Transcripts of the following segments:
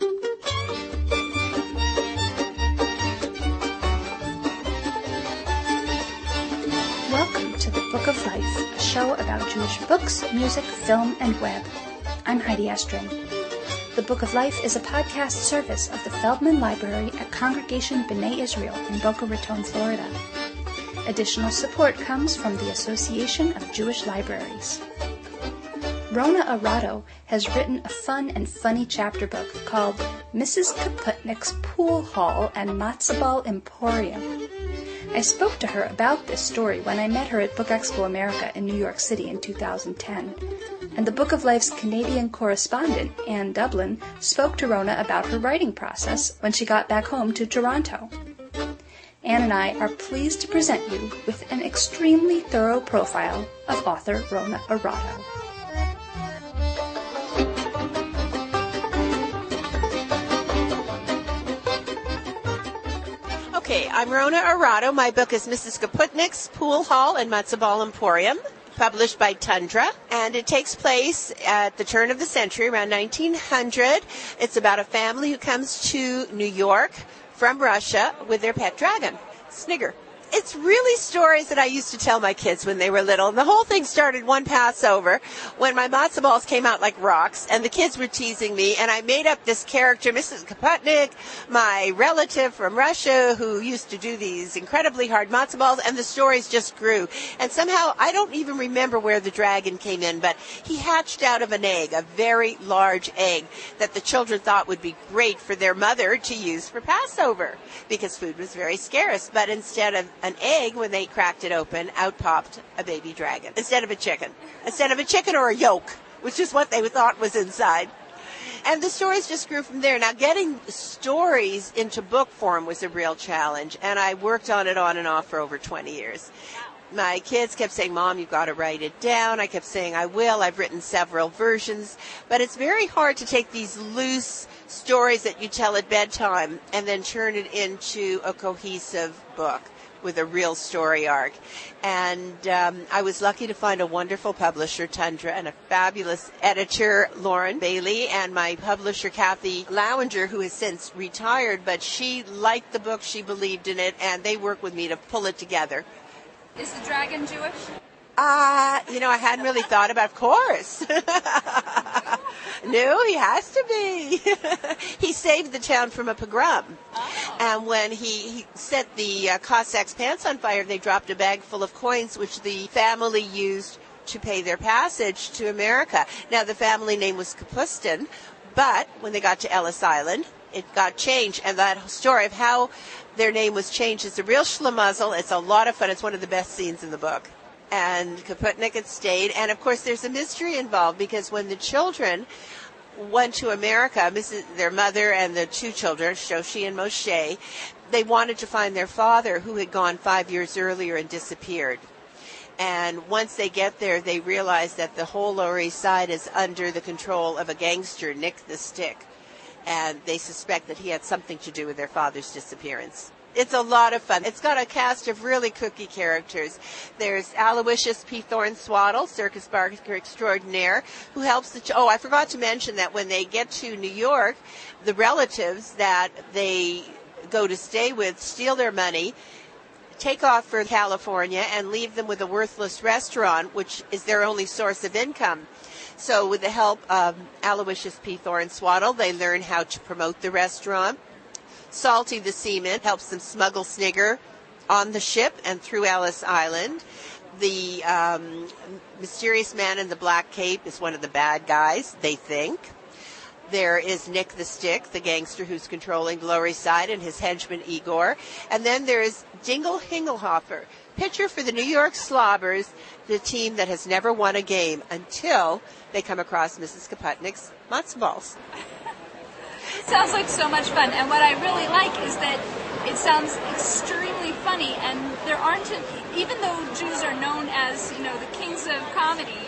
Welcome to the Book of Life, a show about Jewish books, music, film, and web. I'm Heidi Estrin. The Book of Life is a podcast service of the Feldman Library at Congregation B'nai Israel in Boca Raton, Florida. Additional support comes from the Association of Jewish Libraries. Rona Arato has written a fun and funny chapter book called Mrs. Kaputnik's Pool Hall and Matzo Emporium. I spoke to her about this story when I met her at Book Expo America in New York City in 2010. And the Book of Life's Canadian correspondent, Anne Dublin, spoke to Rona about her writing process when she got back home to Toronto. Anne and I are pleased to present you with an extremely thorough profile of author Rona Arato. Okay, I'm Rona Arato. My book is Mrs. Kaputnik's Pool Hall and Matzo Emporium, published by Tundra, and it takes place at the turn of the century, around 1900. It's about a family who comes to New York from Russia with their pet dragon, Snigger. It's really stories that I used to tell my kids when they were little. And the whole thing started one Passover when my matzo balls came out like rocks and the kids were teasing me. And I made up this character, Mrs. Kaputnik, my relative from Russia who used to do these incredibly hard matzo balls. And the stories just grew. And somehow, I don't even remember where the dragon came in, but he hatched out of an egg, a very large egg that the children thought would be great for their mother to use for Passover because food was very scarce. But instead of an egg, when they cracked it open, out popped a baby dragon instead of a chicken. Instead of a chicken or a yolk, which is what they thought was inside. And the stories just grew from there. Now, getting stories into book form was a real challenge, and I worked on it on and off for over 20 years. My kids kept saying, Mom, you've got to write it down. I kept saying, I will. I've written several versions. But it's very hard to take these loose stories that you tell at bedtime and then turn it into a cohesive book with a real story arc. And I was lucky to find a wonderful publisher, Tundra, and a fabulous editor, Lauren Bailey, and my publisher, Kathy Lowinger, who has since retired, but she liked the book, she believed in it, and they worked with me to pull it together. Is the dragon Jewish? I hadn't really thought about, of course. No, he has to be. He saved the town from a pogrom. Oh. And when he set the Cossacks' pants on fire, they dropped a bag full of coins, which the family used to pay their passage to America. Now, the family name was Kapustin, but when they got to Ellis Island, it got changed. And that story of how their name was changed is a real schlemazel. It's a lot of fun. It's one of the best scenes in the book. And Kaputnik had stayed. And, of course, there's a mystery involved because when the children went to America, their mother and the two children, Shoshi and Moshe, they wanted to find their father who had gone 5 years earlier and disappeared. And once they get there, they realize that the whole Lower East Side is under the control of a gangster, Nick the Stick. And they suspect that he had something to do with their father's disappearance. It's a lot of fun. It's got a cast of really kooky characters. There's Aloysius P. Thornswaddle, circus barker extraordinaire, who helps I forgot to mention that when they get to New York, the relatives that they go to stay with steal their money, take off for California, and leave them with a worthless restaurant, which is their only source of income. So with the help of Aloysius P. Thornswaddle, they learn how to promote the restaurant. Salty the seaman helps them smuggle Snigger on the ship and through Ellis Island. The mysterious man in the black cape is one of the bad guys, they think. There is Nick the Stick, the gangster who's controlling the Lower East Side, and his henchman Igor. And then there is Dingle Hingelhofer, pitcher for the New York Slobbers, the team that has never won a game until they come across Mrs. Kaputnik's matzo balls. It sounds like so much fun, and what I really like is that it sounds extremely funny, and there aren't, even though Jews are known as, the kings of comedy,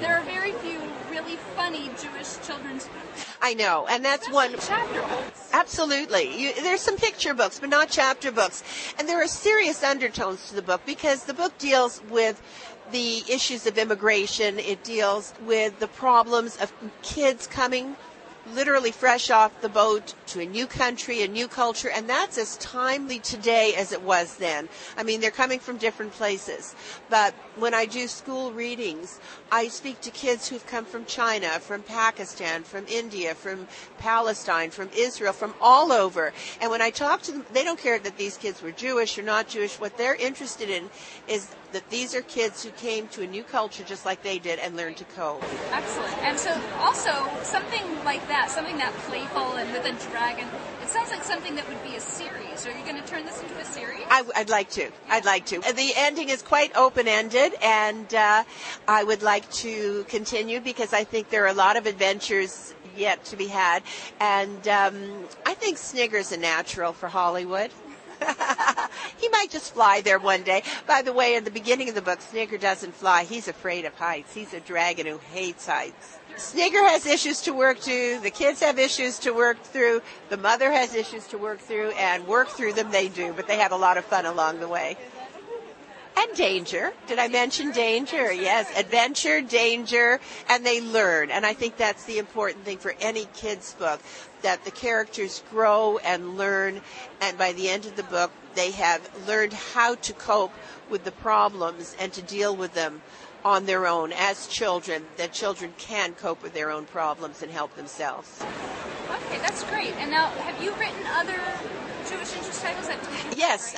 there are very few really funny Jewish children's books. I know, and that's especially one. Chapter books. Absolutely. There's some picture books, but not chapter books. And there are serious undertones to the book because the book deals with the issues of immigration. It deals with the problems of kids coming literally fresh off the boat to a new country, a new culture, and that's as timely today as it was then. I mean, they're coming from different places. But when I do school readings, I speak to kids who've come from China, from Pakistan, from India, from Palestine, from Israel, from all over. And when I talk to them, they don't care that these kids were Jewish or not Jewish. What they're interested in is that these are kids who came to a new culture just like they did and learned to cope. Excellent. And so also something like that, something that playful and with a dragon, it sounds like something that would be a series. Are you going to turn this into a series? I'd like to. I'd like to. The ending is quite open-ended, and I would like to continue because I think there are a lot of adventures yet to be had. And I think Snigger's a natural for Hollywood. He might just fly there one day. By the way, in the beginning of the book, Snigger doesn't fly. He's afraid of heights. He's a dragon who hates heights. Snigger has issues to work through. The kids have issues to work through. The mother has issues to work through, and work through them they do, but they have a lot of fun along the way. And danger. Did I mention danger? Yes. Adventure, danger, and they learn. And I think that's the important thing for any kid's book, that the characters grow and learn, and by the end of the book, they have learned how to cope with the problems and to deal with them on their own as children, that children can cope with their own problems and help themselves. Okay, that's great. And now, have you written other Jewish interest titles? Yes.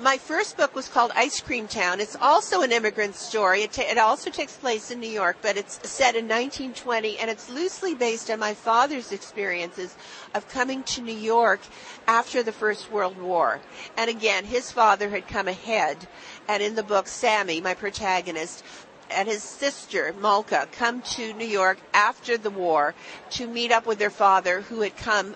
My first book was called Ice Cream Town. It's also an immigrant story. It also takes place in New York, but it's set in 1920, and it's loosely based on my father's experiences of coming to New York after the First World War. And again, his father had come ahead, and in the book, Sammy, my protagonist, and his sister, Malka, come to New York after the war to meet up with their father, who had come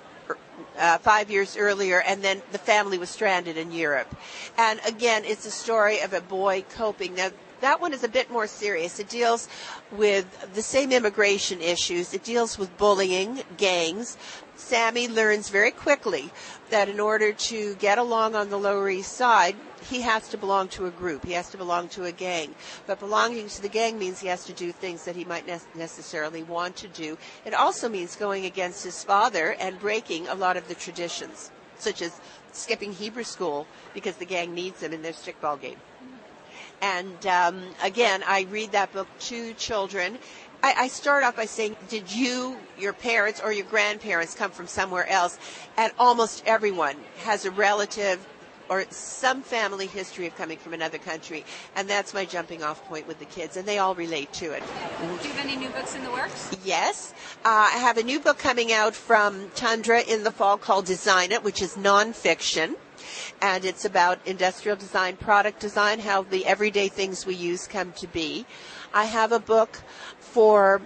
5 years earlier, and then the family was stranded in Europe. And again, it's a story of a boy coping. Now, that one is a bit more serious. It deals with the same immigration issues. It deals with bullying, gangs. Sammy learns very quickly that in order to get along on the Lower East Side, he has to belong to a group. He has to belong to a gang. But belonging to the gang means he has to do things that he might necessarily want to do. It also means going against his father and breaking a lot of the traditions, such as skipping Hebrew school because the gang needs him in their stickball game. And again, I read that book to children. I start off by saying, did you, your parents, or your grandparents come from somewhere else? And almost everyone has a relative or some family history of coming from another country. And that's my jumping off point with the kids, and they all relate to it. Do you have any new books in the works? Yes. I have a new book coming out from Tundra in the fall called Design It, which is nonfiction. And it's about industrial design, product design, how the everyday things we use come to be. I have a book for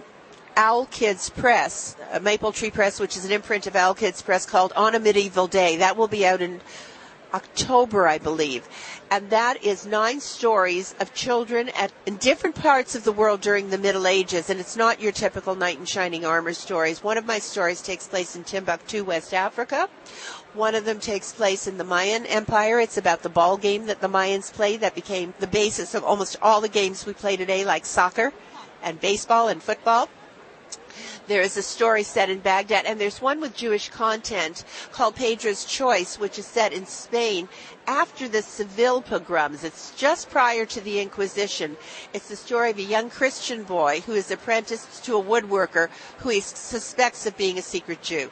Owl Kids Press, Maple Tree Press, which is an imprint of Owl Kids Press, called On a Medieval Day. That will be out in October, I believe. And that is 9 stories of children in different parts of the world during the Middle Ages. And it's not your typical knight in shining armor stories. One of my stories takes place in Timbuktu, West Africa. One of them takes place in the Mayan Empire. It's about the ball game that the Mayans played that became the basis of almost all the games we play today, like soccer and baseball and football. There is a story set in Baghdad, and there's one with Jewish content called Pedro's Choice, which is set in Spain after the Seville pogroms. It's just prior to the Inquisition. It's the story of a young Christian boy who is apprenticed to a woodworker who he suspects of being a secret Jew.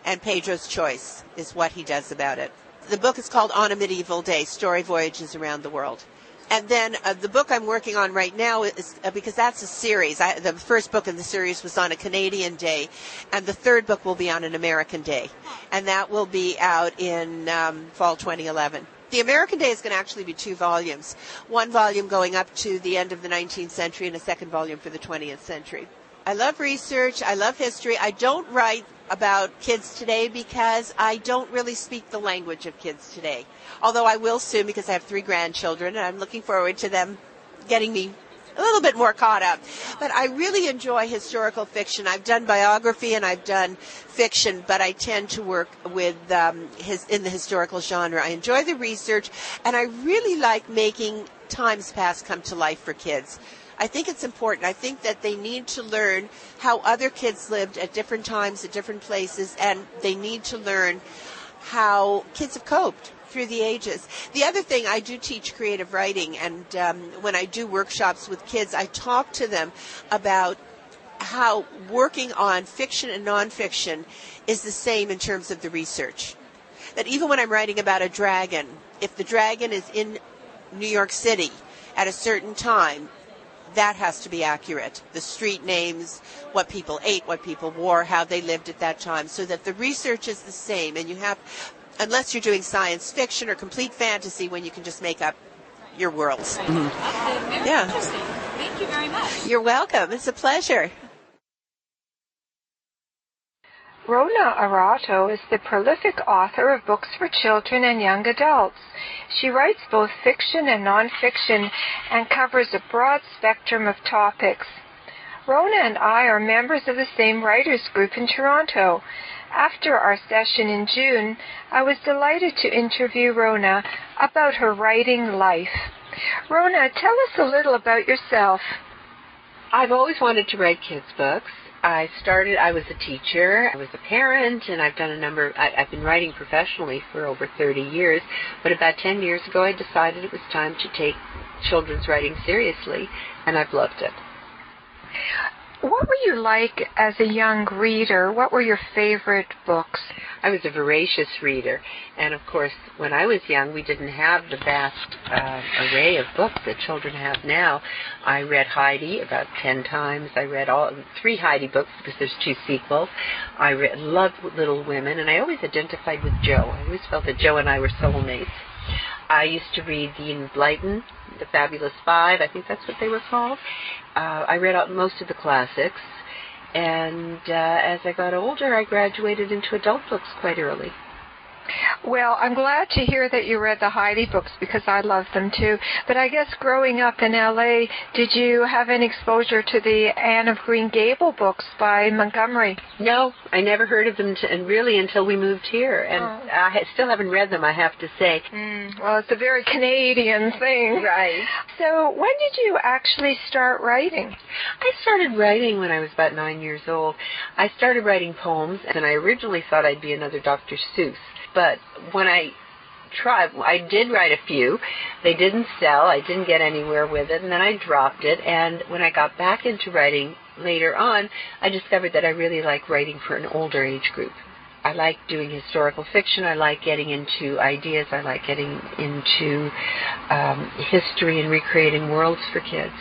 And Pedro's Choice is what he does about it. The book is called On a Medieval Day, Story Voyages Around the World. And then the book I'm working on right now is, because that's a series. The first book in the series was on a Canadian day, and the third book will be on an American day. And that will be out in fall 2011. The American Day is going to actually be 2 volumes. One volume going up to the end of the 19th century and a second volume for the 20th century. I love research. I love history. I don't write about kids today because I don't really speak the language of kids today. Although I will soon, because I have 3 grandchildren, and I'm looking forward to them getting me a little bit more caught up. But I really enjoy historical fiction. I've done biography and I've done fiction, but I tend to work with in the historical genre. I enjoy the research, and I really like making times past come to life for kids. I think it's important. I think that they need to learn how other kids lived at different times, at different places, and they need to learn how kids have coped through the ages. The other thing, I do teach creative writing, and when I do workshops with kids, I talk to them about how working on fiction and nonfiction is the same in terms of the research. That even when I'm writing about a dragon, if the dragon is in New York City at a certain time, that has to be accurate. The street names, what people ate, what people wore, how they lived at that time, so that the research is the same. And you have, unless you're doing science fiction or complete fantasy, when you can just make up your worlds. Right. Okay, very interesting. Thank you very much. You're welcome. It's a pleasure. Rona Arato is the prolific author of books for children and young adults. She writes both fiction and nonfiction and covers a broad spectrum of topics. Rona and I are members of the same writers group in Toronto. After our session in June, I was delighted to interview Rona about her writing life. Rona, tell us a little about yourself. I've always wanted to write kids' books. I was a teacher, I was a parent, and I've been writing professionally for over 30 years, but about 10 years ago I decided it was time to take children's writing seriously, and I've loved it. What were you like as a young reader? What were your favorite books? I was a voracious reader, and of course, when I was young, we didn't have the vast array of books that children have now. I read Heidi about 10 times. I read all 3 Heidi books because there's 2 sequels. I loved Little Women, and I always identified with Jo. I always felt that Jo and I were soulmates. I used to read the Enid Blyton, the Fabulous Five, I think that's what they were called. I read most of the classics, and as I got older, I graduated into adult books quite early. Well, I'm glad to hear that you read the Heidi books because I love them too. But I guess growing up in L.A., did you have any exposure to the Anne of Green Gable books by Montgomery? No, I never heard of them really until we moved here. And I still haven't read them, I have to say. Well, it's a very Canadian thing. Right. So when did you actually start writing? I started writing when I was about 9 years old. I started writing poems, and I originally thought I'd be another Dr. Seuss. But when I tried, I did write a few. They didn't sell. I didn't get anywhere with it, and then I dropped it. And when I got back into writing later on, I discovered that I really like writing for an older age group. I like doing historical fiction. I like getting into ideas. I like getting into history and recreating worlds for kids.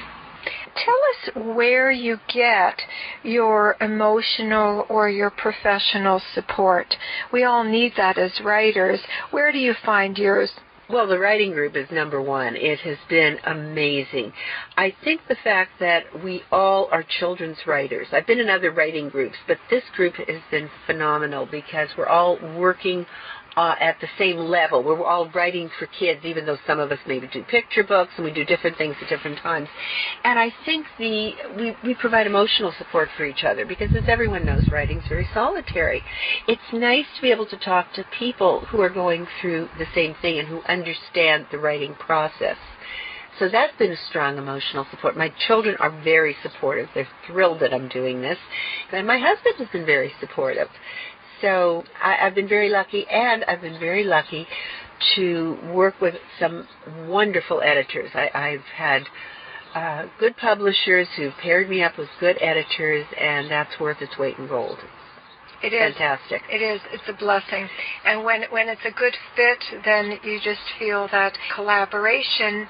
Tell us where you get your emotional or your professional support. We all need that as writers. Where do you find yours? Well, the writing group is number one. It has been amazing. I think the fact that we all are children's writers. I've been in other writing groups, but this group has been phenomenal because we're all working at the same level. We're all writing for kids, even though some of us maybe do picture books and we do different things at different times. And I think we provide emotional support for each other because, as everyone knows, writing's very solitary. It's nice to be able to talk to people who are going through the same thing and who understand the writing process. So that's been a strong emotional support. My children are very supportive. They're thrilled that I'm doing this. And my husband has been very supportive. So I've been very lucky, and I've been very lucky to work with some wonderful editors. I've had good publishers who've paired me up with good editors, and that's worth its weight in gold. It is. Fantastic. It is. It's a blessing. And when it's a good fit, then you just feel that collaboration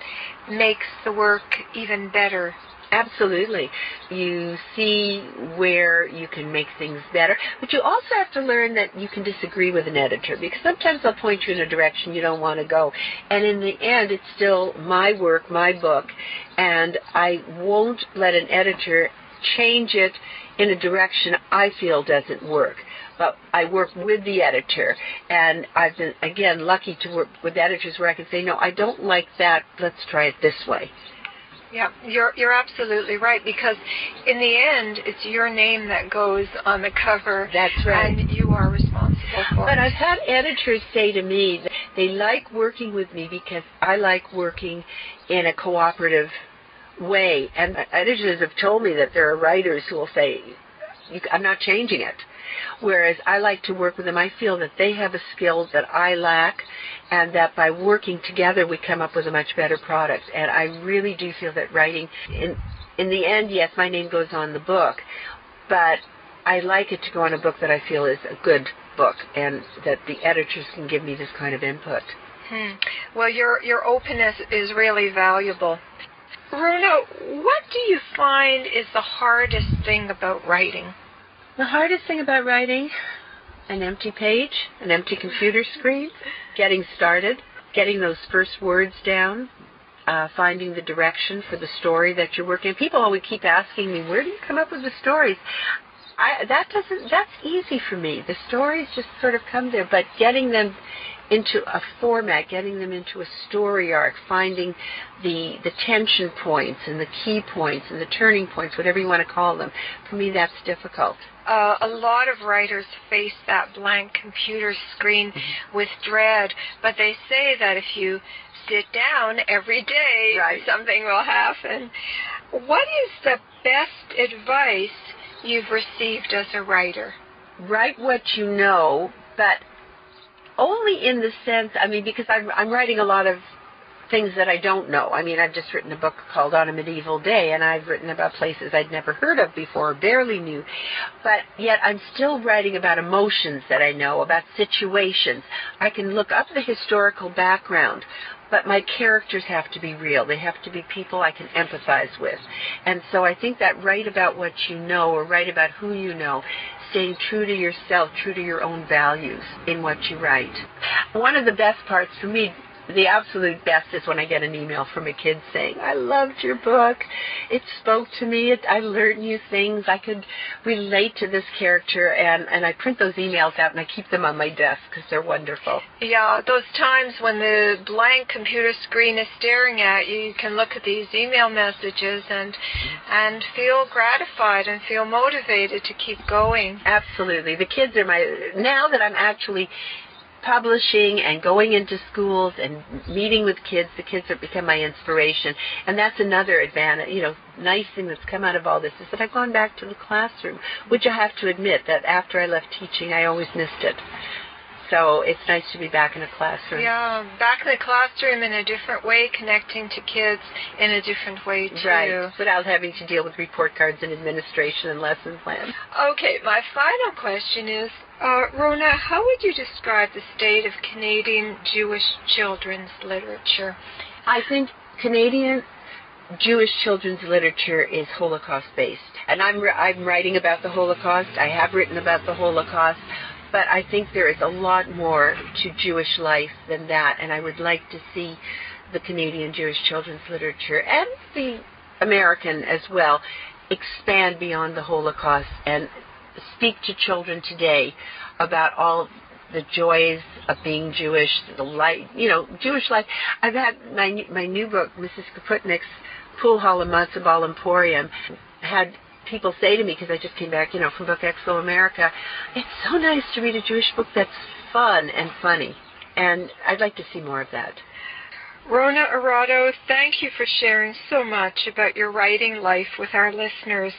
makes the work even better. Absolutely. You see where you can make things better, but you also have to learn that you can disagree with an editor, because sometimes they'll point you in a direction you don't want to go. And in the end, it's still my work, my book, and I won't let an editor change it in a direction I feel doesn't work. But I work with the editor, and I've been, again, lucky to work with editors where I can say, no, I don't like that, let's try it this way. Yeah, you're absolutely right, because in the end, it's your name that goes on the cover. That's right. And you are responsible for it. But I've had editors say to me that they like working with me because I like working in a cooperative way. And editors have told me that there are writers who will say, I'm not changing it. Whereas I like to work with them. I feel that they have a skill that I lack, and that by working together we come up with a much better product. And I really do feel that writing, in the end, yes, my name goes on the book, but I like it to go on a book that I feel is a good book, and that the editors can give me this kind of input. Well, your openness is really valuable. Rona, what do you find is the hardest thing about writing? The hardest thing about writing, an empty page, an empty computer screen, getting started, getting those first words down, finding the direction for the story that you're working. People always keep asking me, where do you come up with the stories? That's easy for me. The stories just sort of come there, but getting them into a format, getting them into a story arc, finding the tension points and the key points and the turning points, whatever you want to call them, for me that's difficult. A lot of writers face that blank computer screen with dread, but they say that if you sit down every day, something will happen. What is the best advice you've received as a writer? Write what you know, but only in the sense, because I'm writing a lot of things that I don't know. I've just written a book called On a Medieval Day, and I've written about places I'd never heard of before, barely knew. But yet I'm still writing about emotions that I know, about situations. I can look up the historical background, but my characters have to be real. They have to be people I can empathize with. And so I think that write about what you know, or write about who you know, staying true to yourself, true to your own values in what you write. One of the best parts for me, the absolute best, is when I get an email from a kid saying, I loved your book. It spoke to me. I learned new things. I could relate to this character. And I print those emails out and I keep them on my desk because they're wonderful. Yeah, those times when the blank computer screen is staring at you, you can look at these email messages and feel gratified and feel motivated to keep going. Absolutely. The kids are now that I'm actually publishing and going into schools and meeting with kids, the kids have become my inspiration. And that's another advantage, nice thing that's come out of all this is that I've gone back to the classroom, which I have to admit that after I left teaching, I always missed it. So it's nice to be back in a classroom. Yeah, back in the classroom in a different way, connecting to kids in a different way, too. Right, without having to deal with report cards and administration and lesson plans. Okay, my final question is, Rona, how would you describe the state of Canadian Jewish children's literature? I think Canadian Jewish children's literature is Holocaust-based. And I'm writing about the Holocaust. I have written about the Holocaust. But I think there is a lot more to Jewish life than that. And I would like to see the Canadian Jewish children's literature, and the American as well, expand beyond the Holocaust and speak to children today about all the joys of being Jewish, the life, Jewish life. I've had my new book, Mrs. Kaputnik's Pool Hall and Matzo Ball Emporium, had people say to me, because I just came back, from Book Expo America, it's so nice to read a Jewish book that's fun and funny. And I'd like to see more of that. Rona Arato, thank you for sharing so much about your writing life with our listeners.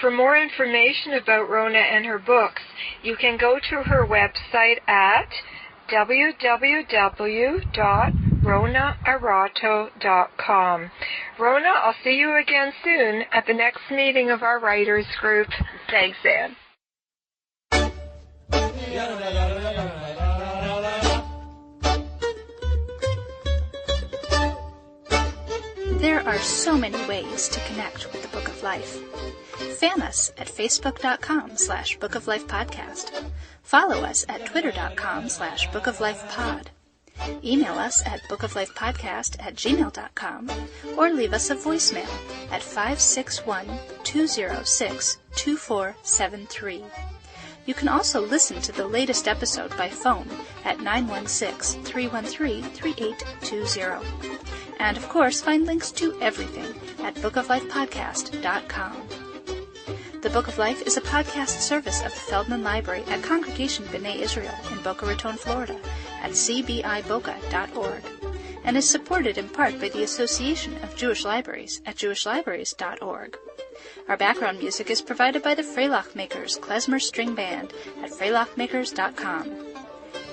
For more information about Rona and her books, you can go to her website at www.ronaarato.com. Rona, I'll see you again soon at the next meeting of our writers group. Thanks, Anne. There are so many ways to connect with the Book of Life. Fan us at facebook.com/Book of Life Podcast. Follow us at twitter.com/Book of Life Pod. Email us at bookoflifepodcast@gmail.com or leave us a voicemail at 561-206-2473. You can also listen to the latest episode by phone at 916-313-3820. And, of course, find links to everything at bookoflifepodcast.com. The Book of Life is a podcast service of the Feldman Library at Congregation B'nai Israel in Boca Raton, Florida, at cbiboca.org. and is supported in part by the Association of Jewish Libraries at jewishlibraries.org. Our background music is provided by the Freilachmakers Klezmer String Band at freilachmakers.com.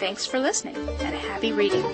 Thanks for listening, and happy reading.